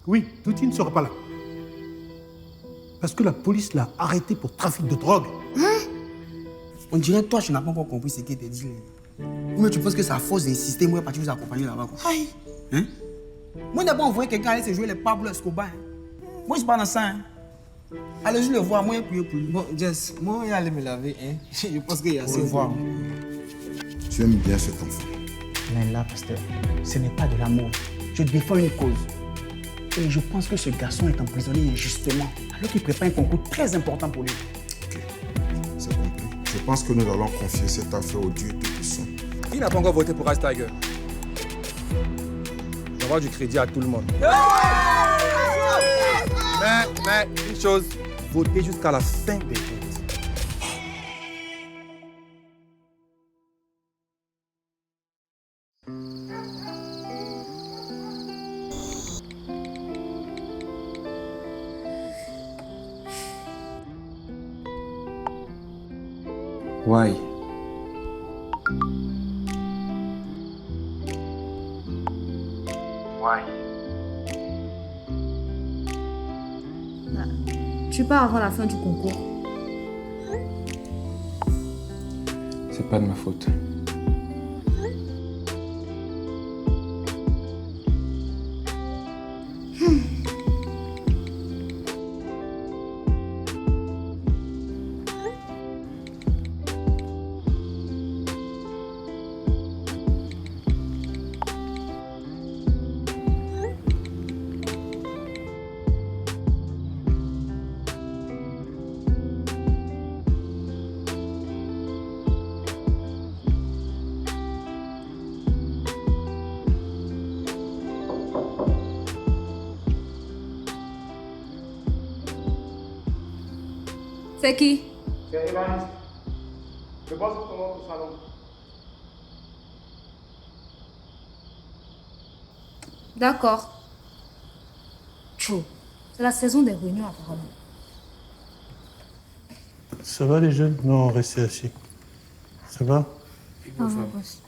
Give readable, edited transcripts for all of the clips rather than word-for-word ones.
Oui, Touti ne sera pas là. Parce que la police l'a arrêté pour trafic de drogue. On dirait toi, tu n'as pas encore compris ce qu'il t'a dit. Ou mais tu penses que c'est à force d'insister, moi, je vais vous accompagner là-bas. Aïe. Hein? Moi, je n'ai pas envoyé quelqu'un aller se jouer les Pablo Escobar. Hein? Moi, je suis pas dans ça. Hein? Allez, je le vois, moi, je prier pour lui. Bon, Jess, moi, je vais aller me laver. Hein? Je pense qu'il y a assez de voir. Tu aimes bien cet enfant. Mais là, pasteur, ce n'est pas de l'amour. Je défends une cause. Et je pense que ce garçon est emprisonné injustement, alors qu'il prépare un concours très important pour lui. Ok, c'est compris. Je pense que nous allons confier cette affaire au Dieu Tout-Puissant. Qui n'a pas encore voté pour Ice Tiger? J'envoie du crédit à tout le monde. Mais, une chose, votez jusqu'à la fin des votes. Why? Tu pars avant la fin du concours. C'est pas de ma faute. C'est qui? C'est Evaniste. Le boss est au salon. D'accord. Tchou, c'est la saison des réunions apparemment. Ça va les jeunes? Non, restez assis. Ça va? Ah, mon boss.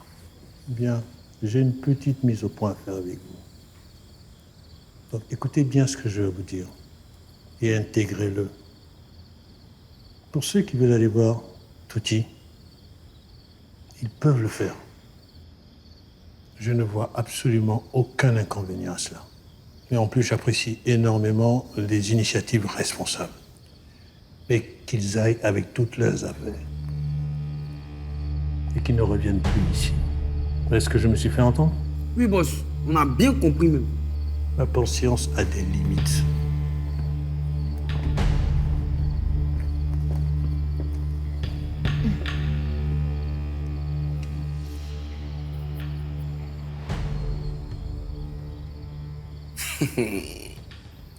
Bien. J'ai une petite mise au point à faire avec vous. Donc écoutez bien ce que je vais vous dire et intégrez-le. Pour ceux qui veulent aller voir Touti, ils peuvent le faire. Je ne vois absolument aucun inconvénient à cela. Et en plus, j'apprécie énormément les initiatives responsables. Mais qu'ils aillent avec toutes leurs affaires. Et qu'ils ne reviennent plus ici. Est-ce que je me suis fait entendre? Oui, boss, on a bien compris même. Ma patience a des limites.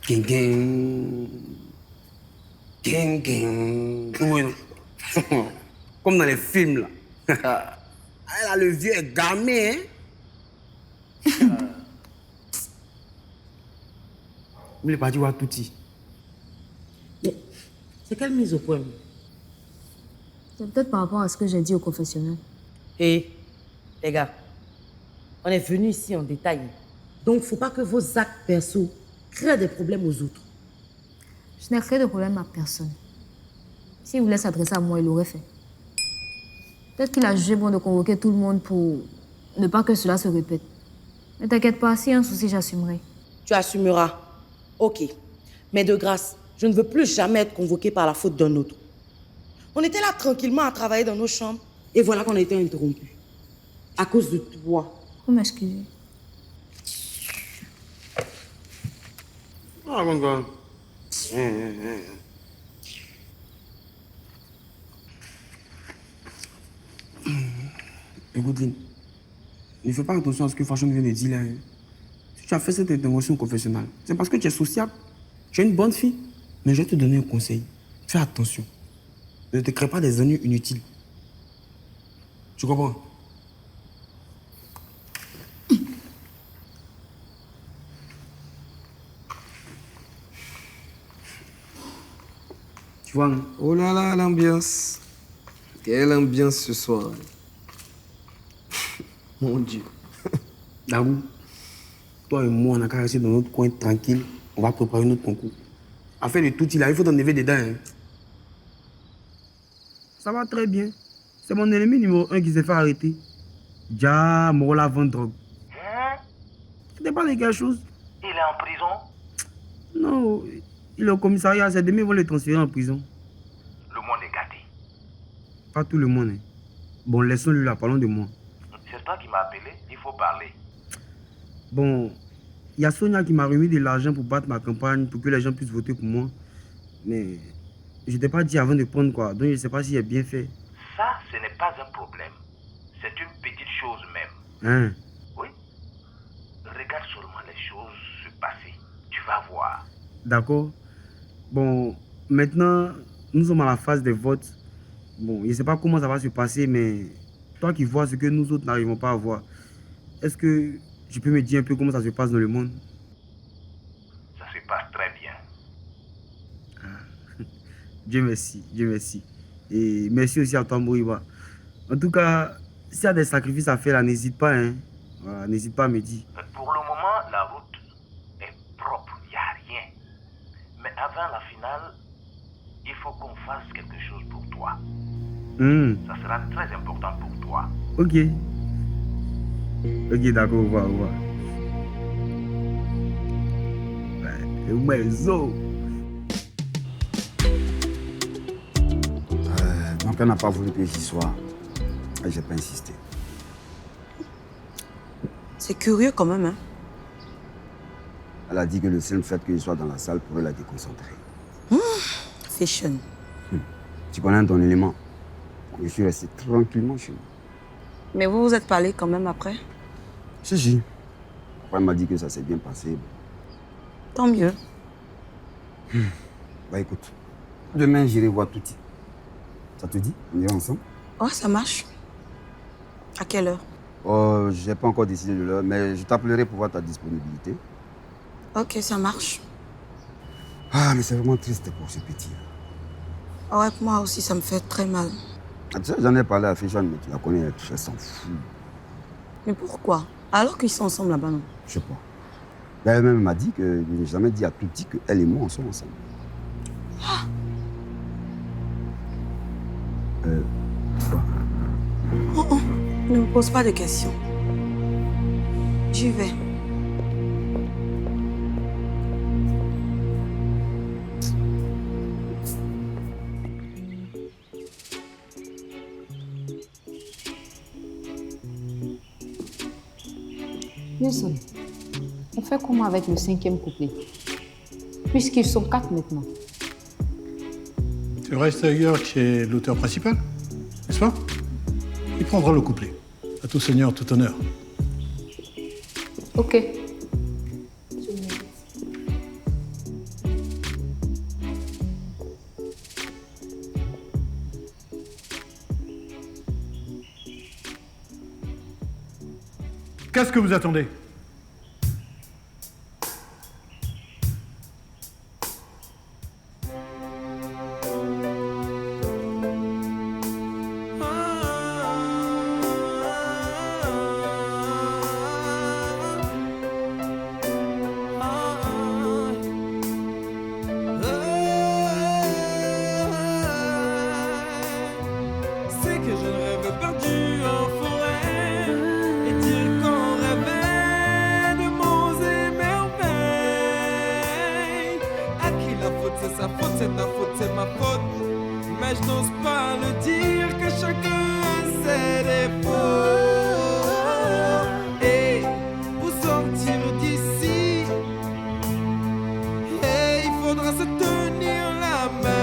Gang, gang. Gang, gang. Oui, non. Comme dans les films, là. Ah, là, le vieux est gamé, hein? Il est parti voir Touti. Mais c'est quelle mise au point? C'est peut-être par rapport à ce que j'ai dit au confessionnal. Et les gars, on est venu ici en détail. Donc, faut pas que vos actes perso créent des problèmes aux autres. Je n'ai créé de problème à personne. S'il voulait s'adresser à moi, il l'aurait fait. Peut-être qu'il a jugé bon de convoquer tout le monde pour ne pas que cela se répète. Ne t'inquiète pas, s'il y a un souci, j'assumerai. Tu assumeras. Ok. Mais de grâce, je ne veux plus jamais être convoqué par la faute d'un autre. On était là tranquillement à travailler dans nos chambres. Et voilà qu'on a été interrompus. À cause de toi. Faut m'excuser. Ah, mon gars. Écoute, Lynn, ne fais pas attention à ce que Fashion vient de dire là. Hein. Si tu as fait cette intervention confessionnelle, c'est parce que tu es sociable. Tu es une bonne fille. Mais je vais te donner un conseil. Fais attention. Ne te crée pas des ennuis inutiles. Tu comprends? Tu vois, hein? Oh là là, l'ambiance. Quelle ambiance ce soir. Mon Dieu. Dagou, Toi et moi, on a qu'à rester dans notre coin tranquille. On va préparer notre concours. Afin de tout, il faut t'enlever dedans. Hein. Ça va très bien. C'est mon ennemi numéro 1 qui s'est fait arrêter. Ja, Morola vend drogue. Hein? C'était pas de quelque chose. Il est en prison? Non, il est au commissariat. C'est demain, ils vont le transférer en prison. Le monde est gâté. Pas tout le monde. Hein. Bon, laissons-lui là, parlons de moi. C'est toi qui m'as appelé, il faut parler. Bon, il y a Sonia qui m'a remis de l'argent pour battre ma campagne, pour que les gens puissent voter pour moi. Mais je t'ai pas dit avant de prendre quoi, donc je ne sais pas si j'ai bien fait. Ça, ce n'est pas un problème. C'est une petite chose même. Hein? Oui. Regarde seulement les choses se passer. Tu vas voir. D'accord. Bon, maintenant, nous sommes à la phase des votes. Bon, je ne sais pas comment ça va se passer, mais toi qui vois ce que nous autres n'arrivons pas à voir, est-ce que tu peux me dire un peu comment ça se passe dans le monde? Ça se passe très bien. Dieu merci, Dieu merci. Et merci aussi à toi, Moriba. En tout cas, s'il y a des sacrifices à faire, là, n'hésite pas. Hein. Voilà, n'hésite pas à me dire. Pour le moment, la route est propre, il n'y a rien. Mais avant la finale, il faut qu'on fasse quelque chose pour toi. Ça sera très important pour toi. Ok. Ok, d'accord, au revoir, au revoir. Donc elle n'a pas voulu que j'y sois. Et j'ai pas insisté. C'est curieux quand même, hein? Elle a dit que le seul fait que je sois dans la salle pourrait la déconcentrer. Fashion. Tu connais ton élément. Je suis resté tranquillement chez moi. Mais vous vous êtes parlé quand même après? Si. Après, elle m'a dit que ça s'est bien passé. Tant mieux. Bah écoute, demain j'irai voir Touti. Ça te dit? On ira ensemble? Oh, ça marche. À quelle heure? Oh, j'ai pas encore décidé de l'heure, mais je t'appellerai pour voir ta disponibilité. Ok, ça marche. Ah, mais c'est vraiment triste pour ce petit. Ouais, moi aussi, ça me fait très mal. Ah, tu sais, j'en ai parlé à Fishan, mais tu la connais, elle s'en fout. Mais pourquoi? Alors qu'ils sont ensemble là-bas, non? Je sais pas. Elle-même m'a dit que je n'ai jamais dit à Touti qu'elle et moi, on sont ensemble. Quoi? Oh, ne me pose pas de questions. J'y vais. Wilson, on fait comment avec le 5e couplet? Puisqu'ils sont 4 maintenant. C'est Reistager qui est l'auteur principal, n'est-ce pas? Il prendra le couplet. À tout seigneur, tout honneur. Ok. Qu'est-ce que vous attendez? C'est que je rêve perdu en forêt et dire qu'on rêvait de monts et merveilles. À qui la faute, c'est sa faute, c'est ta faute, c'est ma faute. Mais je n'ose pas le dire que chacun a ses défauts. Et pour sortir d'ici, et il faudra se tenir la main.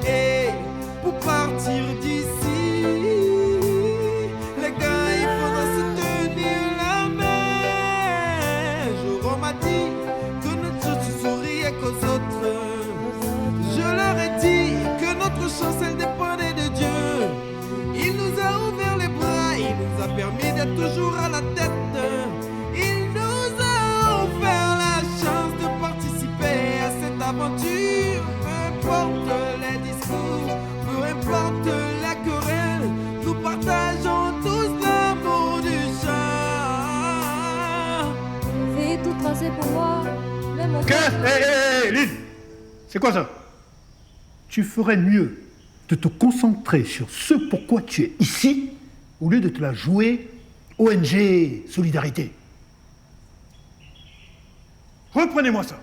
Et pour partir d'ici, les gars, il faudra se tenir la main. Jour on m'a dit que notre chance souriait qu'aux autres. Je leur ai dit que notre chance elle dépendait de Dieu. Il nous a ouvert les bras, il nous a permis d'être toujours à la tête. Il nous a offert la chance de participer à cette aventure. Peu importe les discours, peu importe la querelle, nous partageons tous l'amour du chant. pour moi. Même mon Qu'est-ce? Hé, Lynn! C'est quoi ça? Tu ferais mieux de te concentrer sur ce pourquoi tu es ici, au lieu de te la jouer ONG Solidarité. Reprenez-moi ça.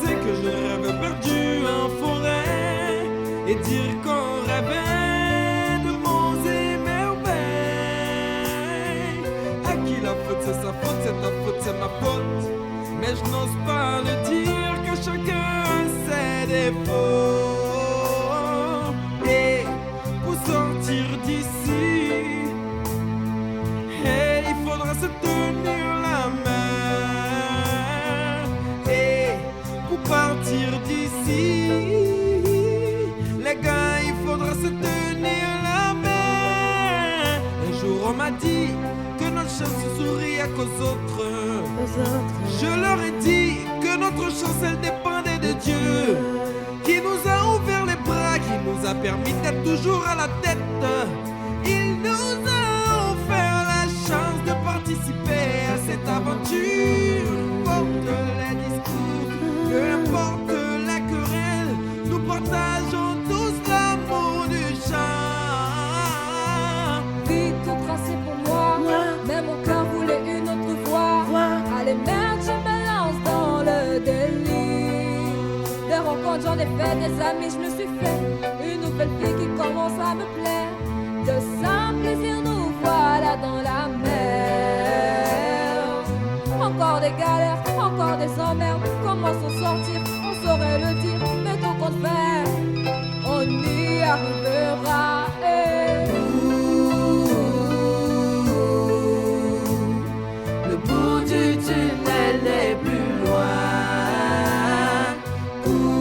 C'est que je rêve perdu en forêt et dire qu'on rêvait de monts et merveilles. À qui la faute, c'est sa faute, c'est ta faute, c'est ma faute. Mais je n'ose pas le dire que chacun a ses défauts. Et pour sortir d'ici, hey, il faudra se tenir la main. Et pour partir d'ici, les gars, il faudra se tenir la main. Un jour on m'a dit que notre chance sourit à cause autres. Je leur ai dit que notre chance elle dépendait de Dieu, qui nous a ouvert les bras, qui nous a permis d'être toujours à la tête. Il nous a offert la chance de participer à cette aventure. Porte les discours, peu importe la querelle, nous partageons tous l'amour du chant. vie tout tracé pour moi. Mais mon cœur voulait une autre voie. Allez merde, je me lance dans le délire. Des rencontres, j'en ai fait, des amis, je me suis fait une nouvelle fille qui commence à me plaire. De simples plaisirs, nous voilà dans la mer. Encore des galères, encore des emmerdes. Comment s'en sortir, on saurait le dire. Mais tout compte faire, on y arrivera. Le bout du tunnel n'est plus loin. Courage,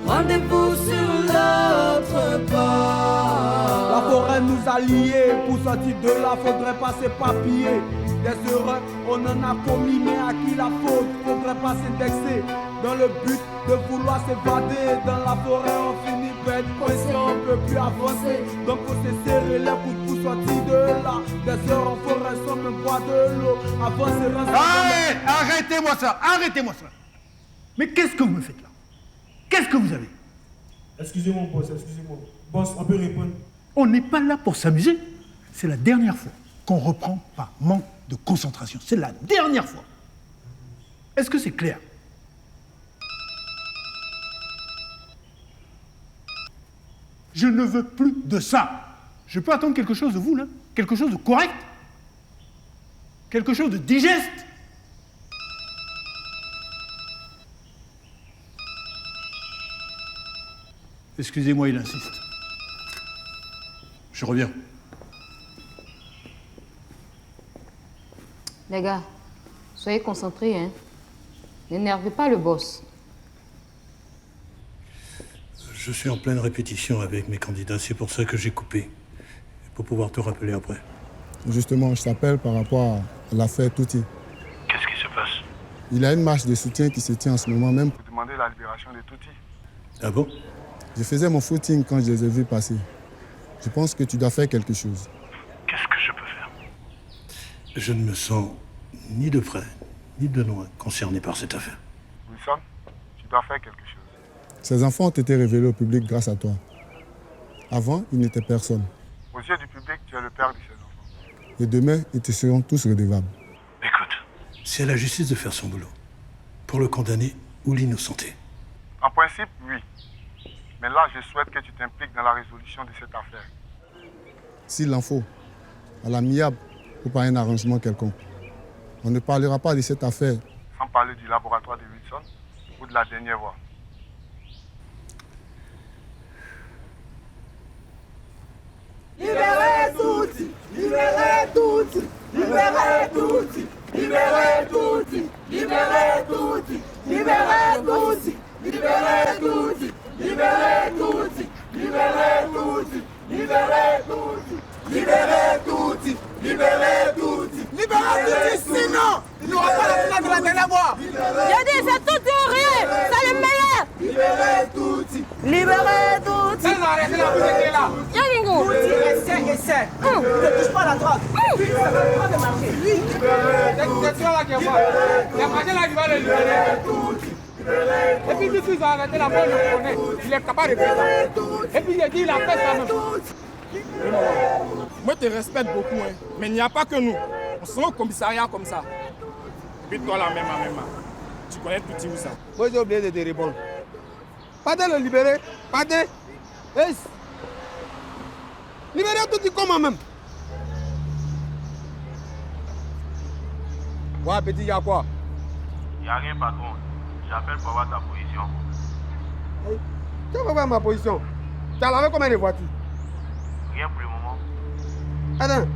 rendez-vous sur l'autre bord. La forêt nous a liés, pour sortir de là, faudrait pas s'éparpiller. Des erreurs, on en a commis, mais à qui la faute? Faudrait pas s'indexer dans le but de vouloir s'évader. Dans la forêt, on finit par être coincé, on peut plus avancer. Donc faut se serrer les coudes pour sortir de là. Des heures en forêt sans même boire de l'eau. Avancer, Allez, arrêtez-moi ça, arrêtez-moi ça. Mais qu'est-ce que vous me faites là? Qu'est-ce que vous avez? Excusez-moi, boss, excusez-moi. Boss, on peut répondre? On n'est pas là pour s'amuser. C'est la dernière fois qu'on reprend par manque de concentration. C'est la dernière fois. Est-ce que c'est clair? Je ne veux plus de ça. Je peux attendre quelque chose de vous, là? Quelque chose de correct? Quelque chose de digeste? Excusez-moi, il insiste. Je reviens. Les gars, soyez concentrés, hein. N'énervez pas le boss. Je suis en pleine répétition avec mes candidats, c'est pour ça que j'ai coupé. Pour pouvoir te rappeler après. Justement, je t'appelle par rapport à l'affaire Touti. Qu'est-ce qui se passe? Il y a une marche de soutien qui se tient en ce moment même. Pour demander la libération de Touti. Ah bon? Je faisais mon footing quand je les ai vus passer. Je pense que tu dois faire quelque chose. Qu'est-ce que je peux faire? Je ne me sens ni de près, ni de loin concerné par cette affaire. Wilson, tu dois faire quelque chose. Ces enfants ont été révélés au public grâce à toi. Avant, ils n'étaient personne. Aux yeux du public, tu es le père de ces enfants. Et demain, ils te seront tous redevables. Écoute. C'est à la justice de faire son boulot. Pour le condamner ou l'innocenter. En principe, oui. Mais là, je souhaite que tu t'impliques dans la résolution de cette affaire. S'il en faut, à l'amiable ou par un arrangement quelconque. On ne parlera pas de cette affaire. Sans parler du laboratoire de Wilson ou de la dernière voie. Libérez tutti! Libérez tutti! Libérez tutti! Libérez tutti! Libérez tutti! Libérez tutti! Libérez Tutsi, libérez Tutsi, libérez Tutsi, libérez Tutsi, libérez Tutsi, libérez Tutsi, libérez Tutsi, sinon il n'y aura pas la finale de la dernière fois. J'ai dit, c'est tout ou rien, c'est le meilleur. Libérez Tutsi, Libérez Tutsi. Ça, arrêtez la musique là. Yagingo. Essaie. Ne touche pas la drogue. Ça va pas de marcher. C'est toi là qui est mort. Il y a marché là qui va le libérer. Et puis, depuis qu'ils ont arrêté la bonne, je connais. Il est capable de faire ça. Et puis, il a dit, il a fait ça même. Moi, je te respecte beaucoup, hein. Mais il n'y a pas que nous. On se rend au commissariat comme ça. Et puis toi, la même. Tu connais tout où ça. Moi, j'ai oublié de te répondre. Pas de le libérer. Pas de. Hey. Libérer tout dit comment même. Ouais, petit, il y a quoi? Il n'y a rien, patron. J'appelle pour avoir ta position. Hey. Tu vas voir ma position. Tu as lavé combien de voitures? Rien pour le moment. Attends.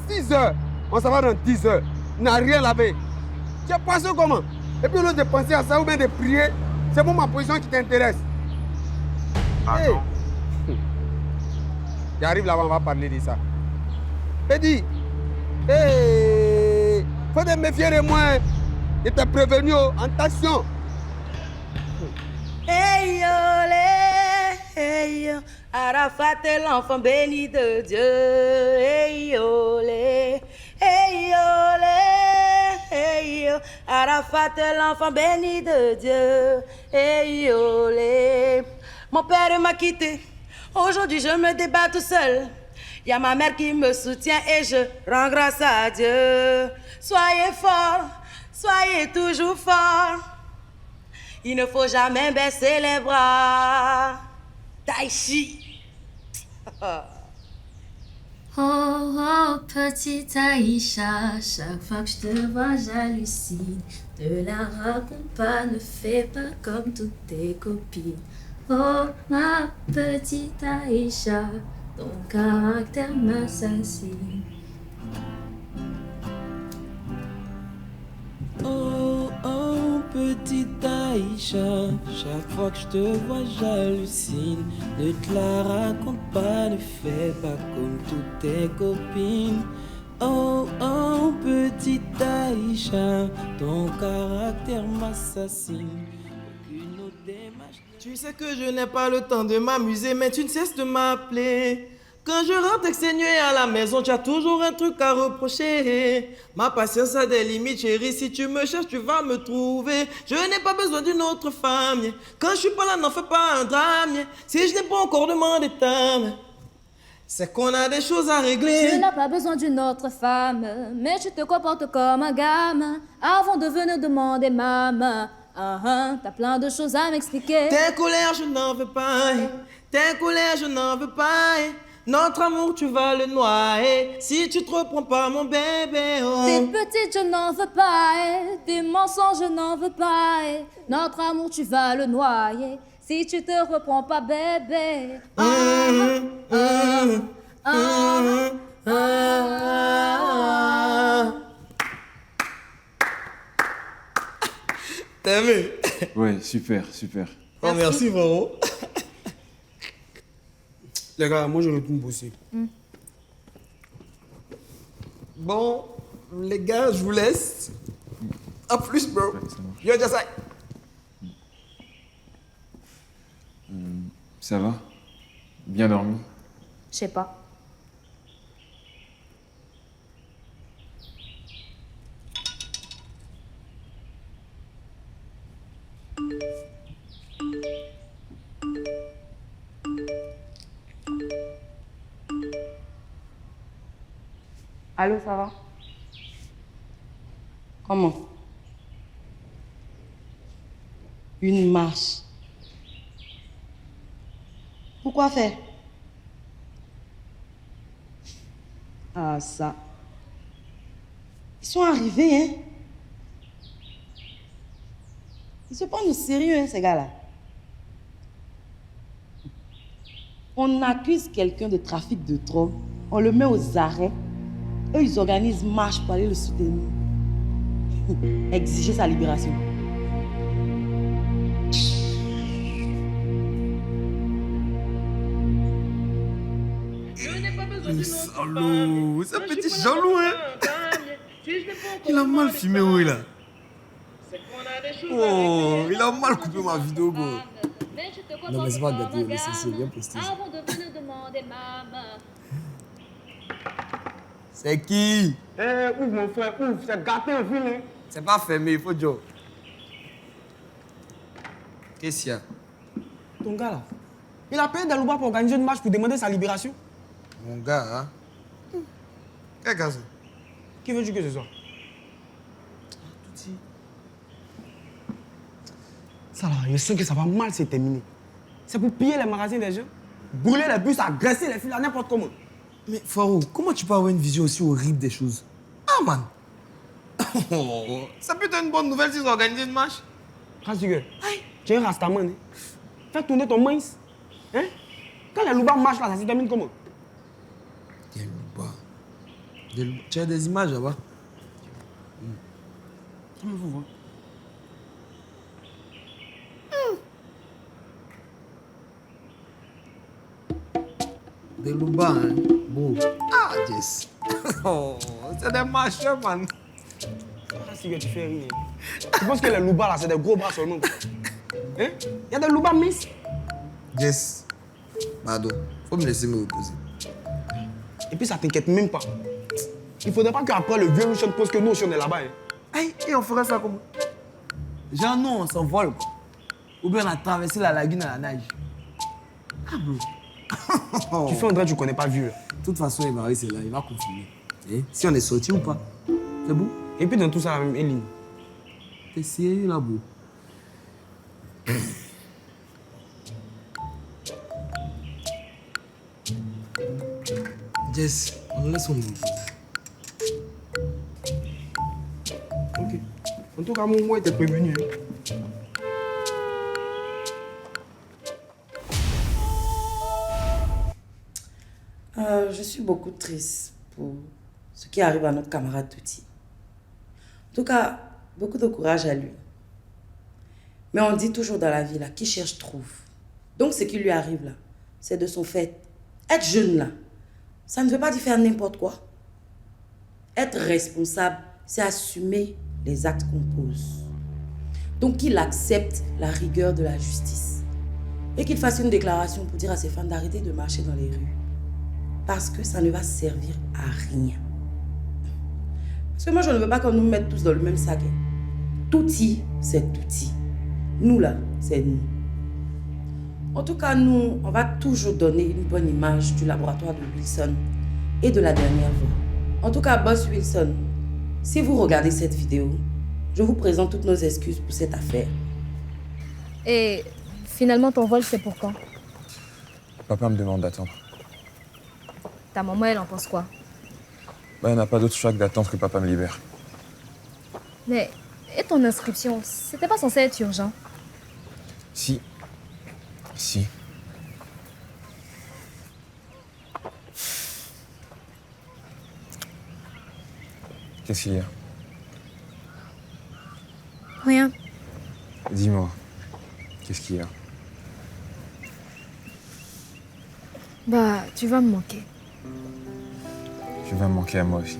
6 heures. On s'en va dans 10 heures. Il n'a rien lavé. Tu as passé comment? Et puis, au lieu de penser à ça ou bien de prier, c'est pour ma position qui t'intéresse. Hey. J'arrive là-bas, on va parler de ça. Petit, hey. Faut te méfier de moi. Je t'ai prévenu, attention. Hey yo, hey yo, Arafat est l'enfant béni de Dieu. Hey yo, hey yo, hey yo, Arafat est l'enfant béni de Dieu. Hey yo, mon père m'a quitté. Aujourd'hui, je me débat tout seul. Il y a ma mère qui me soutient et je rends grâce à Dieu. Soyez forts, soyez toujours forts. Il ne faut jamais baisser les bras. Taïchi. Oh, petite Aïcha, chaque fois que je te vois, j'hallucine. Ne la raconte pas, ne fais pas comme toutes tes copines. Oh, ma petite Aïcha, ton caractère m'assassine. Oh, oh, petite Aïcha, chaque fois que je te vois, j'hallucine. Ne te la raconte pas, ne fais pas comme toutes tes copines. Oh, oh, petite Aïcha, ton caractère m'assassine. Aucune autre démarche. Tu sais que je n'ai pas le temps de m'amuser, mais tu ne cesses de m'appeler. Quand je rentre exténué à la maison, tu as toujours un truc à reprocher. Ma patience a des limites, chérie. Si tu me cherches, tu vas me trouver. Je n'ai pas besoin d'une autre femme. Quand je suis pas là, n'en fais pas un drame. Si je n'ai pas encore demandé ta main, c'est qu'on a des choses à régler. Tu n'as pas besoin d'une autre femme, mais tu te comportes comme un gamin avant de venir demander ma main. T'as plein de choses à m'expliquer. Tes colères, je n'en veux pas. Tes colères, je n'en veux pas. Notre amour, tu vas le noyer si tu te reprends pas, mon bébé. Oh. T'es petite, je n'en veux pas. Tes mensonges, je n'en veux pas. Notre amour, tu vas le noyer si tu te reprends pas, bébé. T'as aimé? Ouais, super. Oh, merci, frérot. Les gars, moi je retourne bosser. Bon, les gars, je vous laisse. A plus, bro. Yo, Jasai. Ça va? Bien dormi? Je sais pas. Allô, ça va? Comment? Une marche. Pourquoi faire? Ah, ça. Ils sont arrivés, hein? Ils se prennent au sérieux, hein, ces gars-là. On accuse quelqu'un de trafic de drogue, on le met aux arrêts. Eux, ils organisent marche pour aller le soutenir. Exiger sa libération. Le salaud, c'est un petit jaloux, hein. Il a mal filmé, oui, là. Oh, il a mal coupé ma vidéo, gros. Non, mais c'est pas gâté, c'est bien posté. C'est qui? Ouvre mon frère, ouvre, c'est gâté un film. Hein. C'est pas fermé, il faut dire. Qu'est-ce qu'il y a? Ton gars là, il a payé Dalouba pour organiser une marche pour demander sa libération. Mon gars, hein? Quel gars ça? Qui veux-tu que ce soit? Ça là, je sens que ça va mal se terminer. C'est pour piller les magasins des gens, brûler les bus, agresser les filles, n'importe comment. Mais Faro, comment tu peux avoir une vision aussi horrible des choses? Ah, man! Oh, ça peut être une bonne nouvelle s'ils organisent une marche. Rassure, tu es un rastaman. Hein? Fais tourner ton mince. Hein? Quand les loupas marchent là, ça se termine comment? Des loupas. Tu as des images là-bas? Ça me faut voir. Des loupas, hein? Bon. Ah, Jess. Oh, c'est des marcheurs, man. Rassure, tu fais rien. Tu penses que les loupas là, c'est des gros bras seulement? Hein? Il y a des loupas minces. Jess. Pardon. Faut me laisser me reposer. Et puis ça t'inquiète même pas. Il faudrait pas qu'après le vieux Richard pense que nous aussi on est là-bas. Hein. Hey, et on ferait ça comment? Genre non, on s'envole quoi. Ou bien on a traversé la lagune à la nage. Ah bro. Tu fais André, tu connais pas le vieux. De toute façon, il va rester là, il va confirmer. Eh? Si on est sorti ou pas? C'est bon? Et puis dans tout ça, la même Eline. T'es sérieux là, bro? Jess, on laisse son nom. Ok. En tout cas, moi, était prévenu. Je suis beaucoup triste pour ce qui arrive à notre camarade Touti. En tout cas, beaucoup de courage à lui. Mais on dit toujours dans la vie, là, qui cherche trouve. Donc ce qui lui arrive là, c'est de son fait. Être jeune là, ça ne veut pas dire faire n'importe quoi. Être responsable, c'est assumer les actes qu'on pose. Donc qu'il accepte la rigueur de la justice. Et qu'il fasse une déclaration pour dire à ses fans d'arrêter de marcher dans les rues. Parce que ça ne va servir à rien. Parce que moi, je ne veux pas qu'on nous mette tous dans le même sac. Touti, c'est Touti. Nous, là, c'est nous. En tout cas, nous, on va toujours donner une bonne image du laboratoire de Wilson et de la dernière voix. En tout cas, Boss Wilson, si vous regardez cette vidéo, je vous présente toutes nos excuses pour cette affaire. Et finalement, ton vol, c'est pour quand? Papa me demande d'attendre. Ta maman, elle en pense quoi? Elle n'a pas d'autre choix que d'attendre que papa me libère. Mais, et ton inscription, c'était pas censé être urgent? Si. Si. Qu'est-ce qu'il y a? Rien. Dis-moi, qu'est-ce qu'il y a? Bah, tu vas me manquer. Tu vas me manquer à moi aussi.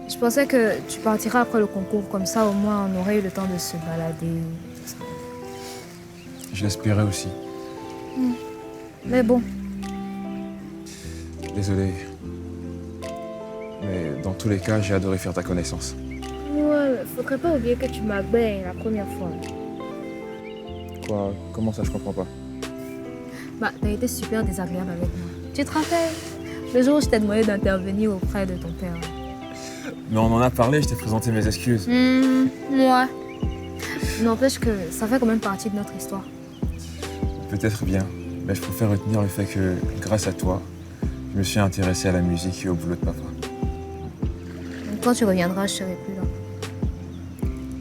Je pensais que tu partiras après le concours, comme ça au moins on aurait eu le temps de se balader. Je l'espérais aussi. Mais bon. Désolé. Mais dans tous les cas, j'ai adoré faire ta connaissance. Ouais, faudrait pas oublier que tu m'as baigné la première fois. Quoi? Comment ça, je comprends pas? Bah, t'as été super désagréable avec moi. Tu te rappelles? Le jour où je t'ai demandé d'intervenir auprès de ton père. Mais on en a parlé, je t'ai présenté mes excuses. Ouais. N'empêche que ça fait quand même partie de notre histoire. Peut-être bien, mais je préfère retenir le fait que, grâce à toi, je me suis intéressé à la musique et au boulot de papa. Donc, quand tu reviendras, je serai plus là.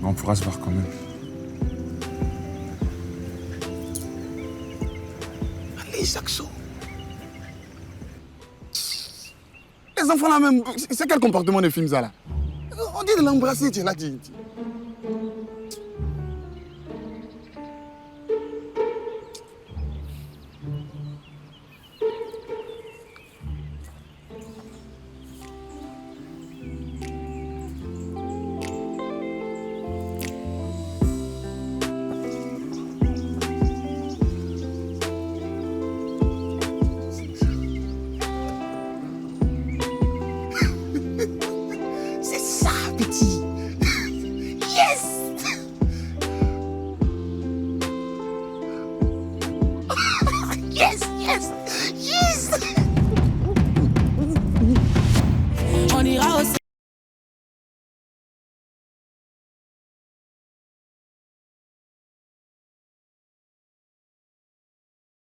Mais on pourra se voir quand même. Allez, Saxo. Les enfants là même, c'est quel comportement de film ça là? On dit de l'embrasser, tu es là,